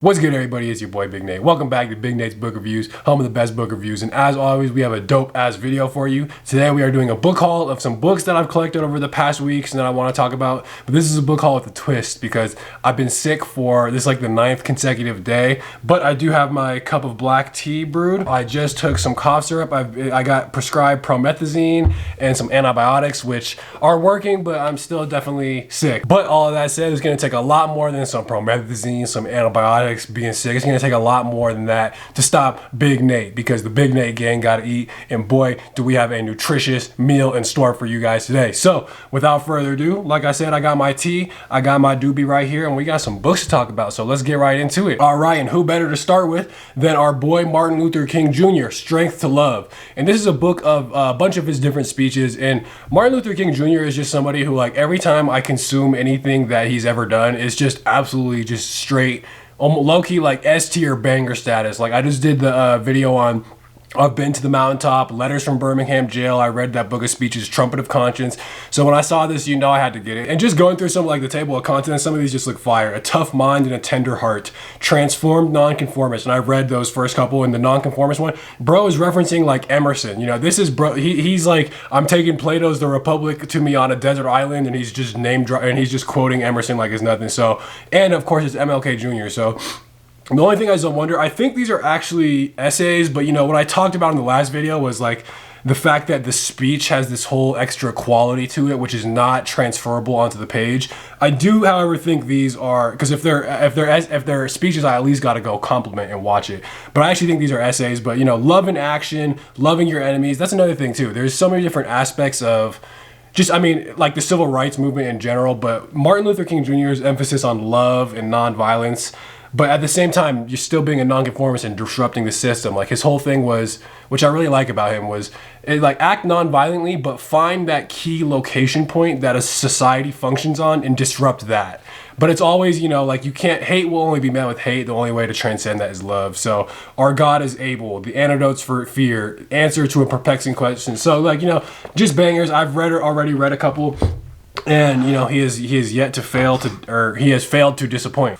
What's good, everybody? It's your boy Big Nate. Welcome back to Big Nate's Book Reviews, home of the best book reviews. And as always, we have a dope ass video for you. Today we are doing a book haul of some books that I've collected over the past weeks and that I want to talk about. But this is a book haul with a twist because I've been sick for this like the 9th consecutive day. But I do have my cup of black tea brewed. I just took some cough syrup. I got prescribed promethazine and some antibiotics, which are working, but I'm still definitely sick. But all of that said, it's going to take a lot more than some promethazine, some antibiotics, being sick. It's gonna take a lot more than that to stop Big Nate, because the Big Nate gang gotta eat, and boy do we have a nutritious meal in store for you guys today. So without further ado, like I said, I got my tea, I got my doobie right here, and we got some books to talk about, so let's get right into it. All right, and who better to start with than our boy Martin Luther King Jr., Strength to Love. And this is a book of a bunch of his different speeches, and Martin Luther King Jr. is just somebody who, like, every time I consume anything that he's ever done, is just absolutely just straight low-key like S-tier banger status. Like, I just did the video on I've Been to the Mountaintop, Letters from Birmingham Jail. I read that book of speeches, Trumpet of Conscience. So when I saw this, you know I had to get it. And just going through some like the table of contents, some of these just look fire. A Tough Mind and a Tender Heart, Transformed Nonconformist. And I read those first couple. In the Nonconformist one, bro is referencing like Emerson. You know, this is bro. He's like, I'm taking Plato's The Republic to me on a desert island, and he's just and he's just quoting Emerson like it's nothing. So, and of course it's MLK Jr. So. The only thing I just wonder, I think these are actually essays, but you know, what I talked about in the last video was like the fact that the speech has this whole extra quality to it, which is not transferable onto the page. I do, however, think these are, because if they're speeches, I at least got to go compliment and watch it. But I actually think these are essays. But you know, love in action, loving your enemies, that's another thing too. There's so many different aspects of just, I mean, like the civil rights movement in general, but Martin Luther King Jr.'s emphasis on love and nonviolence. But at the same time, you're still being a nonconformist and disrupting the system. Like, his whole thing was, which I really like about him, was like act nonviolently, but find that key location point that a society functions on and disrupt that. But it's always, you know, like, you can't, hate will only be met with hate. The only way to transcend that is love. So our God is able, the antidotes for fear, answer to a perplexing question. So, like, you know, just bangers. I've already read a couple, and you know, he has yet to fail to, or he has failed to disappoint.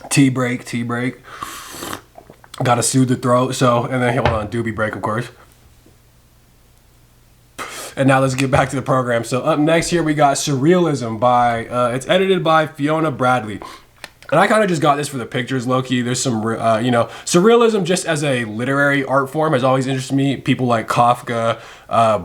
Tea break. Gotta soothe the throat. So, and then hold on, doobie break, of course. And now let's get back to the program. So up next here we got Surrealism by, it's edited by Fiona Bradley. And I kind of just got this for the pictures, low-key. There's some, you know, surrealism just as a literary art form has always interested me. People like Kafka,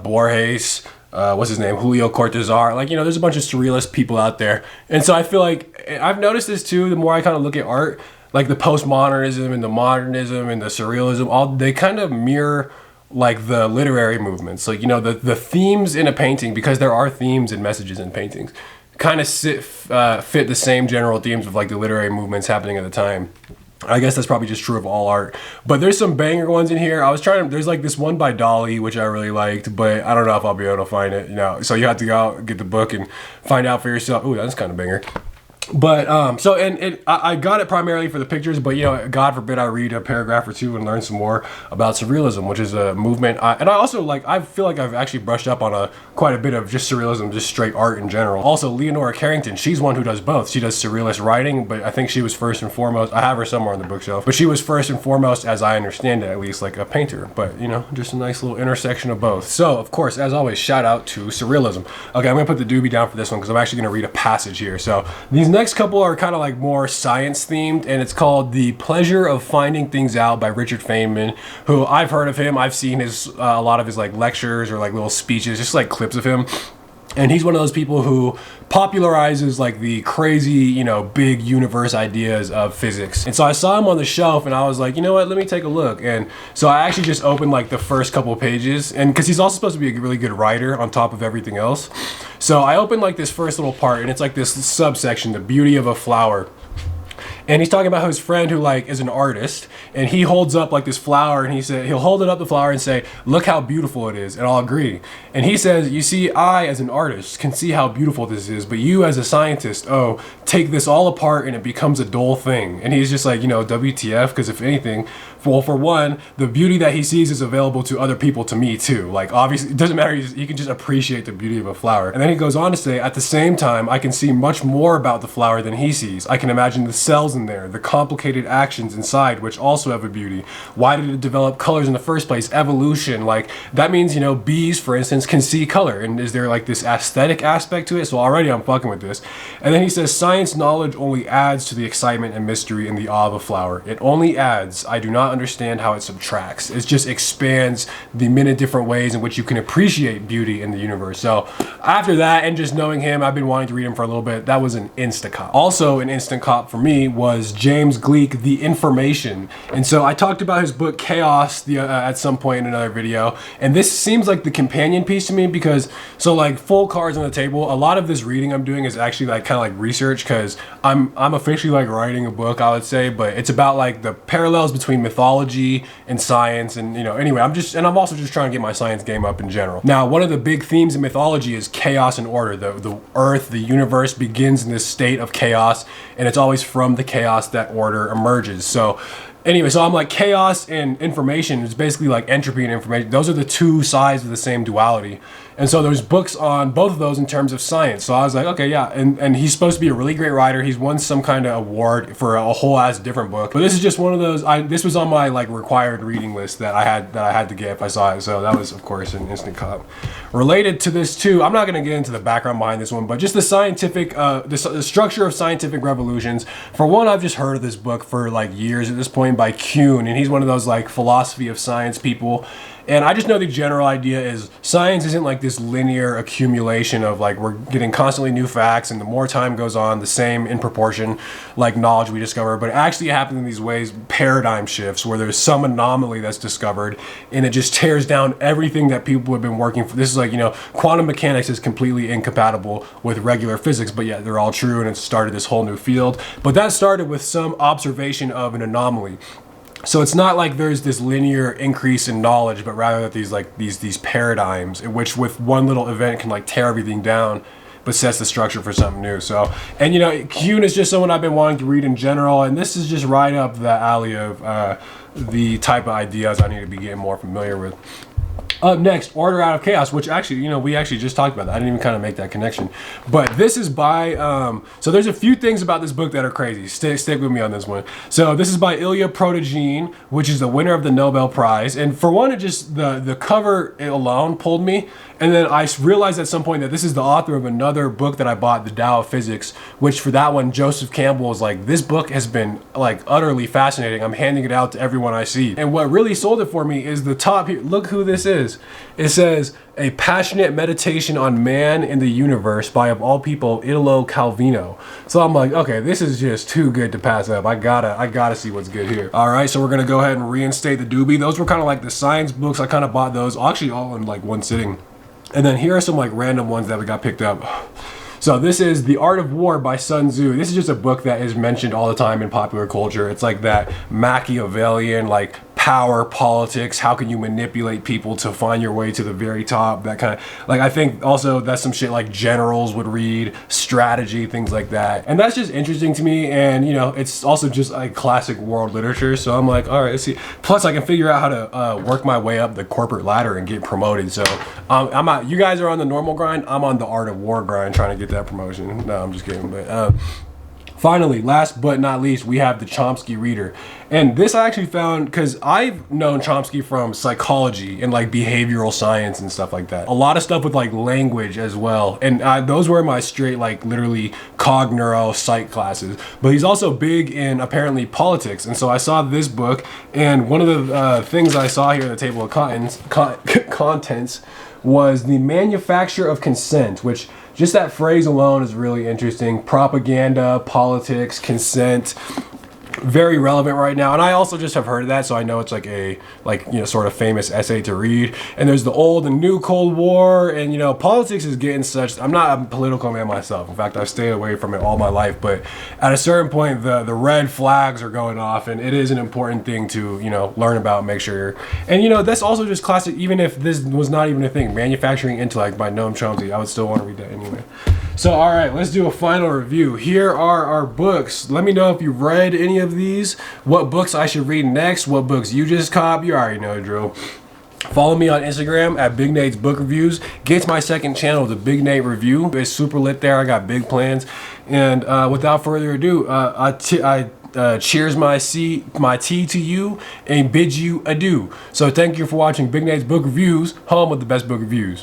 Borges, what's his name, Julio Cortázar. Like, you know, there's a bunch of surrealist people out there. And so I feel like, I've noticed this too, the more I kind of look at art, like the postmodernism and the modernism and the surrealism, all they kind of mirror like the literary movements. Like, you know, the themes in a painting, because there are themes and messages in paintings, kind of fit the same general themes of like the literary movements happening at the time. I guess that's probably just true of all art. But there's some banger ones in here. There's like this one by Dolly, which I really liked, but I don't know if I'll be able to find it, you know. So you have to go out and get the book and find out for yourself. Ooh, that's kind of banger. But I got it primarily for the pictures, but you know, God forbid I read a paragraph or two and learn some more about surrealism, which is a movement. And I also like, I feel like I've actually brushed up on quite a bit of just surrealism, just straight art in general. Also, Leonora Carrington, she's one who does both. She does surrealist writing, but I think she was first and foremost, I have her somewhere on the bookshelf, but she was first and foremost, as I understand it, at least, like a painter. But you know, just a nice little intersection of both. So of course, as always, shout out to surrealism. Okay, I'm gonna put the doobie down for this one because I'm actually gonna read a passage here. So these next couple are kind of like more science themed, and it's called The Pleasure of Finding Things Out by Richard Feynman, who I've heard of him. I've seen his a lot of his like lectures or like little speeches, just like clips of him. And he's one of those people who popularizes like the crazy, you know, big universe ideas of physics. And so I saw him on the shelf and I was like, you know what, let me take a look. And so I actually just opened like the first couple of pages, and because he's also supposed to be a really good writer on top of everything else. So I opened like this first little part, and it's like this subsection, the beauty of a flower. And he's talking about his friend who like is an artist, and he holds up like this flower, and he said he'll hold it up the flower and say, look how beautiful it is, and I'll agree. And he says, you see, I as an artist can see how beautiful this is, but you as a scientist, oh, take this all apart and it becomes a dull thing. And he's just like, you know, WTF, because if anything, well, for one, the beauty that he sees is available to other people, to me too. Like, obviously, it doesn't matter, you can just appreciate the beauty of a flower. And then he goes on to say, at the same time, I can see much more about the flower than he sees. I can imagine the cells in there? The complicated actions inside, which also have a beauty. Why did it develop colors in the first place? Evolution, like that means, you know, bees, for instance, can see color. And is there like this aesthetic aspect to it? So already I'm fucking with this. And then he says, science knowledge only adds to the excitement and mystery in the awe of a flower. It only adds. I do not understand how it subtracts. It just expands the many different ways in which you can appreciate beauty in the universe. So after that, and just knowing him, I've been wanting to read him for a little bit. That was an instant cop. Also an instant cop for me was James Gleick, The Information. And so I talked about his book Chaos at some point in another video. And this seems like the companion piece to me because, so like full cards on the table, a lot of this reading I'm doing is actually like kind of like research because I'm officially like writing a book, I would say, but it's about like the parallels between mythology and science. And, you know, anyway, I'm also just trying to get my science game up in general. Now, one of the big themes in mythology is chaos and order. The earth, the universe begins in this state of chaos, and it's always from the chaos that order emerges. So anyway, so I'm like, chaos and information is basically like entropy and information. Those are the two sides of the same duality. And so there's books on both of those in terms of science. So I was like, okay, yeah. And he's supposed to be a really great writer. He's won some kind of award for a whole ass different book. But this is just one of those, this was on my like required reading list that I had to get if I saw it. So that was, of course, an instant cop. Related to this too, I'm not gonna get into the background behind this one, but just the scientific, the structure of scientific revolutions. For one, I've just heard of this book for like years at this point by Kuhn, and he's one of those like philosophy of science people. And I just know the general idea is science isn't like this linear accumulation of like we're getting constantly new facts, and the more time goes on, the same in proportion like knowledge we discover, but it actually happens in these ways, paradigm shifts, where there's some anomaly that's discovered and it just tears down everything that people have been working for. This is like, you know, quantum mechanics is completely incompatible with regular physics, but yet they're all true, and it started this whole new field. But that started with some observation of an anomaly. So it's not like there's this linear increase in knowledge, but rather that these paradigms in which with one little event can like tear everything down, but sets the structure for something new. So, and you know, Kuhn is just someone I've been wanting to read in general, and this is just right up the alley of the type of ideas I need to be getting more familiar with. Up next, Order Out of Chaos, which actually, you know, we actually just talked about that. I didn't even kind of make that connection. But this is by, so there's a few things about this book that are crazy. Stick with me on this one. So this is by Ilya Protogine, which is the winner of the Nobel Prize. And for one, it just, the cover alone pulled me. And then I realized at some point that this is the author of another book that I bought, The Tao of Physics, which for that one, Joseph Campbell is like, this book has been like utterly fascinating. I'm handing it out to everyone I see. And what really sold it for me is the top here. Look who this is. It says, A Passionate Meditation on Man in the Universe by, of all people, Italo Calvino. So I'm like, okay, this is just too good to pass up. I gotta see what's good here. All right, so we're gonna go ahead and reinstate the doobie. Those were kind of like the science books. I kind of bought those actually all in like one sitting. And then here are some like random ones that we got picked up. So this is The Art of War by Sun Tzu. This is just a book that is mentioned all the time in popular culture. It's like that Machiavellian, like power politics. How can you manipulate people to find your way to the very top? That kind of, like, I think also that's some shit like generals would read, strategy, things like that. And that's just interesting to me. And, you know, it's also just like classic world literature. So I'm like, all right, let's see. Plus I can figure out how to work my way up the corporate ladder and get promoted. So you guys are on the normal grind. I'm on the Art of War grind trying to get that promotion. No, I'm just kidding. But finally, last but not least, we have the Chomsky Reader. And this I actually found because I've known Chomsky from psychology and like behavioral science and stuff like that. A lot of stuff with like language as well. And those were my straight like literally cog neuro psych classes. But he's also big in apparently politics. And so I saw this book, and one of the things I saw here in the table of contents was the manufacture of consent, which just that phrase alone is really interesting. Propaganda, politics, consent, very relevant right now. And I also just have heard of that, so I know it's like a sort of famous essay to read. And there's the old and new Cold War, and you know, politics is getting such, I'm not a political man myself. In fact, I've stayed away from it all my life, but at a certain point the red flags are going off, and it is an important thing to, you know, learn about, make sure. And you know, that's also just classic. Even if this was not even a thing, Manufacturing Intellect by Noam Chomsky, I would still want to read that anyway. So all right, let's do a final review. Here are our books. Let me know if you've read any of these, what books I should read next, what books you just cop. You already know the drill. Follow me on Instagram at Big Nate's Book Reviews. Get to my second channel, the Big Nate Review. It's super lit there. I got big plans. And without further ado, I cheers my tea to you and bid you adieu. So thank you for watching Big Nate's Book Reviews, home of the best book reviews.